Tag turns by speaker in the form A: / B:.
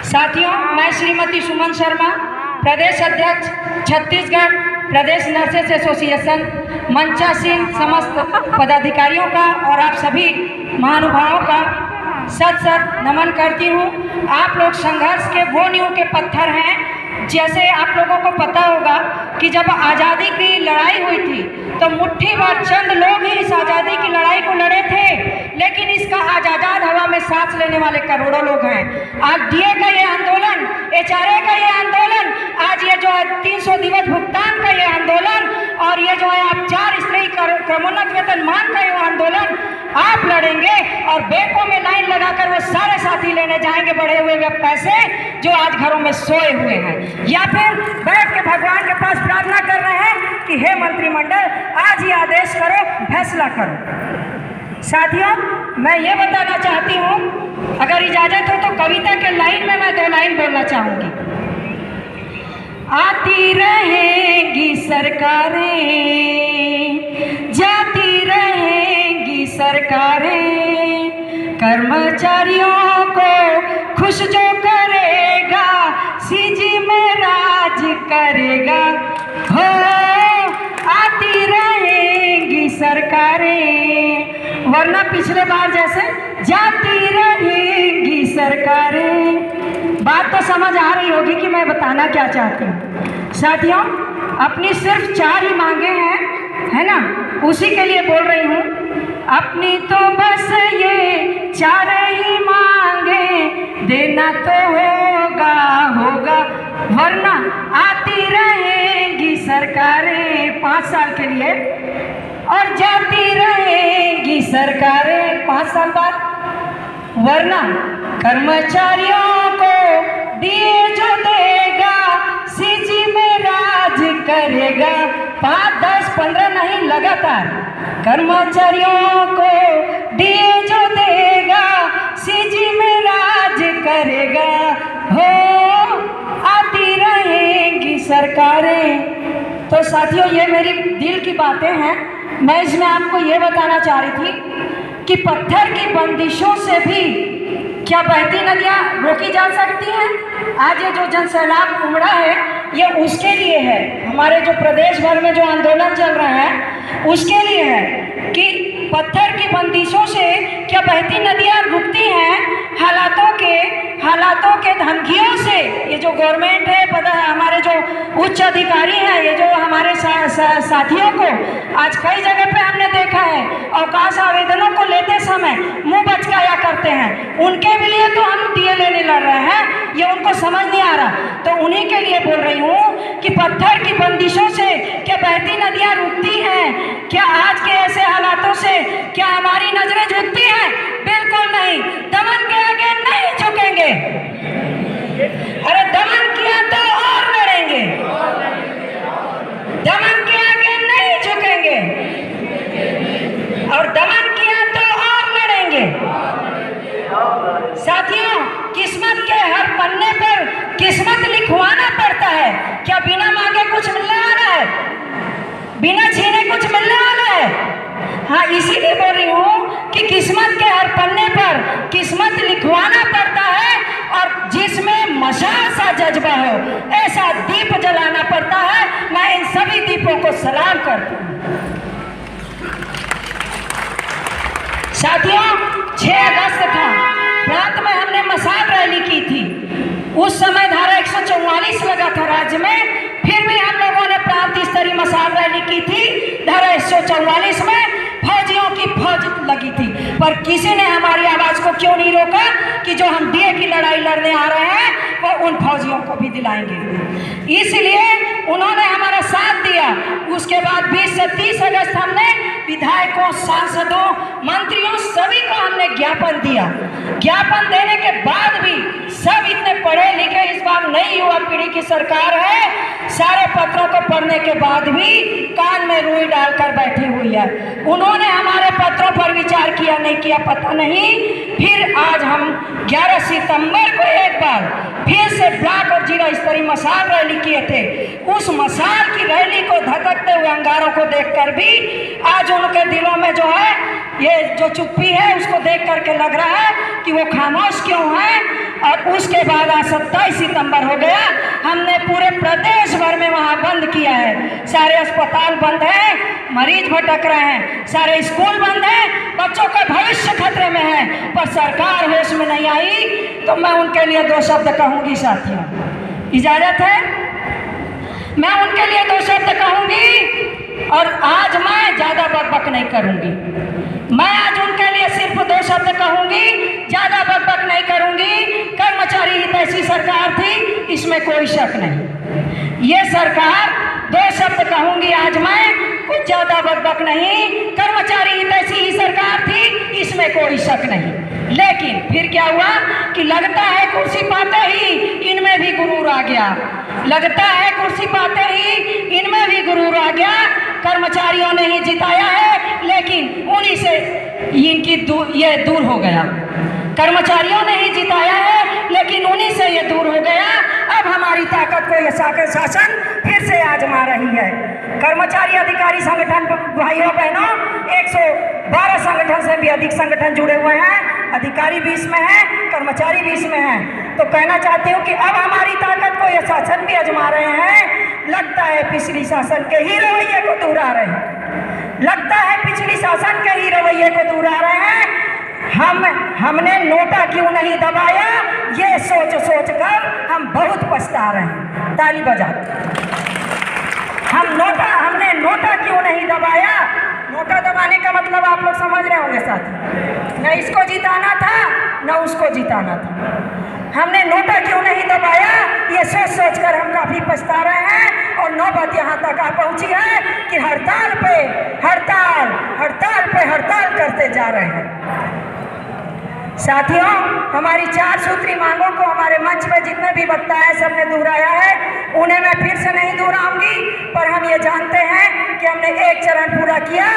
A: साथियों, मैं श्रीमती सुमन शर्मा, प्रदेश अध्यक्ष छत्तीसगढ़ प्रदेश नर्सेस एसोसिएशन मंचासीन समस्त पदाधिकारियों का और आप सभी महानुभावों का सत नमन करती हूँ। आप लोग संघर्ष के वो नींव के पत्थर हैं। जैसे आप लोगों को पता होगा कि जब आज़ादी की लड़ाई हुई थी तो मुट्ठी भर चंद लोग ही इस आज़ादी की लड़ाई को लड़े थे, लेकिन इसका आज आज़ाद हवा में सांस लेने वाले करोड़ों लोग हैं। आज डीए का ये आंदोलन, एचआरए का ये आंदोलन, आज ये जो है 300 दिवस भुगतान का ये आंदोलन और ये जो है आप 4 स्त्री क्रमोन्नत वेतनमान का ये आंदोलन आप लड़ेंगे और बैंकों में लाइन लगाकर वो सारे साथी लेने जाएंगे बढ़े हुए पैसे जो आज घरों में सोए हुए हैं, या फिर बैठ के भगवान के पास प्रार्थना कर रहे हैं कि हे मंत्रिमंडल आज ही आदेश करो, फैसला करो। साथियों, मैं ये बताना चाहती हूँ, अगर इजाजत हो तो कविता के लाइन में मैं 2 लाइन बोलना चाहूँगी। आती रहेंगी सरकारें, जाती रहेंगी सरकारें, कर्मचारियों को खुश जो करेगा सीजी में राज करेगा। हो आती रहेंगी सरकारें, वरना पिछले बार जैसे जाती रहेंगी सरकारें। बात तो समझ आ रही होगी कि मैं बताना क्या चाहती हूँ। साथियों, अपनी सिर्फ 4 ही मांगे हैं, है ना, उसी के लिए बोल रही हूँ। अपनी तो बस ये 4 ही मांगे, देना तो होगा होगा, वरना आती रहेंगी सरकारें 5 साल के लिए और जाती रहेंगी सरकारें 5 साल बाद, वरना कर्मचारियों को दिए जो देगा सीजी में राज करेगा। 5, 10, 15 नहीं, लगातार कर्मचारियों को दिए जो देगा सीजी में राज करेगा। हो आती रहेंगी सरकारें। तो साथियों, ये मेरी दिल की बातें हैं। मैं इसमें आपको ये बताना चाह रही थी कि पत्थर की बंदिशों से भी क्या बहती नदियाँ रोकी जा सकती हैं। आज ये जो जन सैलाब उमड़ा है ये उसके लिए है, हमारे जो प्रदेश भर में जो आंदोलन चल रहा है उसके लिए है कि पत्थर की बंदिशों से क्या बहती नदियाँ रुकती हैं। हालातों के धमकियों से ये जो गवर्नमेंट है, पता है हमारे जो उच्च अधिकारी हैं, ये जो हमारे साथियों को आज कई जगह पे हमने देखा है अवकाश आवेदनों को लेते समय मुंह बचकाया करते हैं। उनके भी लिए तो हम डीए लेने लड़ रहे हैं, ये उनको समझ नहीं आ रहा। तो उन्हीं के लिए बोल रही हूँ कि पत्थर की बंदिशों से क्या बहती नदियाँ रुकती हैं? क्या आज के ऐसे हालातों से क्या हमारी नजरें झुकती हैं? बिल्कुल नहीं। दमन के आगे नहीं झुकेंगे। अरे दमन किया तो और लड़ेंगे, दमन के आगे नहीं झुकेंगे और दमन किया तो और लड़ेंगे। साथियों, किस्मत के हर पन्ने पर किस्मत लिखवाना पड़ता है। क्या बिना मांगे कुछ मिलने वाला है? बिना छीने कुछ मिलने वाला है? हाँ, इसीलिए बोल रही हूँ कि किस्मत के हर पन्ने पर किस्मत लिखवाना पड़ता है और जिसमें मशाल सा जज्बा हो ऐसा दीप जलाना पड़ता है। मैं इन सभी दीपों को सलाम करती हूँ। साथियों, 6 अगस्त था, प्रांत में हमने मशाल रैली की थी। उस समय धारा 144 लगा था राज्य में, फिर भी हम लोगों ने प्रांत स्तरीय मशाल रैली की थी। धारा 144 में फौजियों की फौज लगी थी, पर किसी ने हमारी आवाज को क्यों नहीं रोका कि जो हम डीए की लड़ाई लड़ने आ रहे हैं वो उन फौजियों को भी दिलाएंगे। इसलिए उन्होंने हमारा साथ दिया। उसके बाद 20 से 30 अगस्त हमने विधायकों, सांसदों, मंत्रियों सभी को हमने ज्ञापन दिया। ज्ञापन देने के बाद भी सब इतने पढ़े लिखे, इस बार नई युवा पीढ़ी की सरकार है, सारे पत्रों को पढ़ने के बाद भी कान में रुई डालकर बैठी हुई है। उन्होंने हमारे पत्रों पर विचार किया नहीं किया पता नहीं। फिर आज हम 11 सितंबर को एक बार फिर से ब्लॉक और जिला स्तरीय मशाल रैली किए थे। उस मशाल की रैली को धधकते हुए अंगारों को देखकर भी आज उनके दिलों में जो है ये जो चुप्पी है उसको देख करके लग रहा है कि वो खामोश क्यों है। और और उसके बाद आज 27 सितंबर हो गया, हमने पूरे प्रदेश भर में वहाँ बंद किया है। सारे अस्पताल बंद हैं, मरीज भटक रहे हैं, सारे स्कूल बंद हैं, बच्चों का भविष्य खतरे में है, पर सरकार होश में नहीं आई। तो मैं उनके लिए 2 शब्द कहूँगी साथियों, इजाज़त है? मैं उनके लिए 2 शब्द कहूँगी और आज मैं ज़्यादा बकबक नहीं करूँगी। मैं आज उनके लिए सिर्फ 2 शब्द कहूँगी, ज़्यादा बकबक नहीं करूँगी। कर्मचारी हितैषी सरकार थी, इसमें कोई शक नहीं। ये सरकार 2 शब्द कहूँगी आज मैं, कुछ ज़्यादा बकबक नहीं। कर्मचारी हितैषी ही सरकार थी, इसमें कोई शक नहीं। लेकिन फिर क्या हुआ कि लगता है कुर्सी पाते ही इनमें भी गुरूर आ गया, लगता है कुर्सी पाते ही इनमें भी गुरूर आ गया। कर्मचारियों ने ही जिताया है, लेकिन उन्हीं से इनकी ये दूर हो गया। कर्मचारियों ने ही जिताया है, लेकिन उन्हीं से ये दूर हो गया। अब हमारी ताकत को ये शासन फिर से आजमा रही है। कर्मचारी अधिकारी संगठन भाइयों बहनों, 112 संगठन से भी अधिक संगठन जुड़े हुए हैं। अधिकारी भी इसमें हैं, कर्मचारी भी इसमें हैं। तो कहना चाहती हूँ कि अब हमारी ताकत को ये शासन भी आजमा रहे हैं। लगता है पिछली शासन के ही रवैये को दोहरा रहे हैं, लगता है पिछली शासन के ही रवैये को दोहरा रहे हैं। हमने नोटा क्यों नहीं दबाया, ये सोच कर हम बहुत पछता रहे हैं। ताली बजा। हमने नोटा क्यों नहीं दबाया? नोटा दबाने का मतलब आप लोग समझ रहे होंगे साथी, न इसको जिताना था न उसको जिताना था। हमने नोटा क्यों नहीं दबाया, ये सोच कर हम काफ़ी पछता रहे हैं। और नौबत यहाँ तक आ पहुँची है कि हड़ताल पे हड़ताल करते जा रहे हैं। साथियों, हमारी 4 सूत्री मांगों को हमारे मंच में जितने भी वक्ता है सबने दोहराया है, उन्हें मैं फिर से नहीं दोहराऊंगी। पर हम ये जानते हैं कि हमने एक चरण पूरा किया।